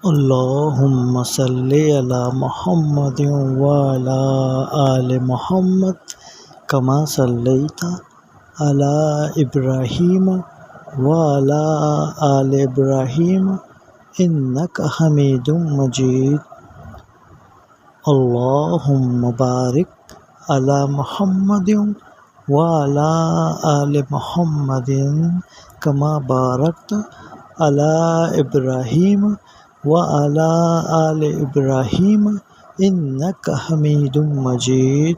अल्लाहुम्मा सल्ली अला मुहम्मदिन व अला आलि मुहम्मद कमा सल्लैता अला इब्राहीम व अला आलि इब्राहीम इन्नका हमीदुम मजीद। अल्लाहुम्मा बारिक अला मुहम्मदिन व अला आलि मुहम्मदिन कमा बारकता अला इब्राहीम व अला आलि इब्राहीम इन्नका हमीदुम मजीद।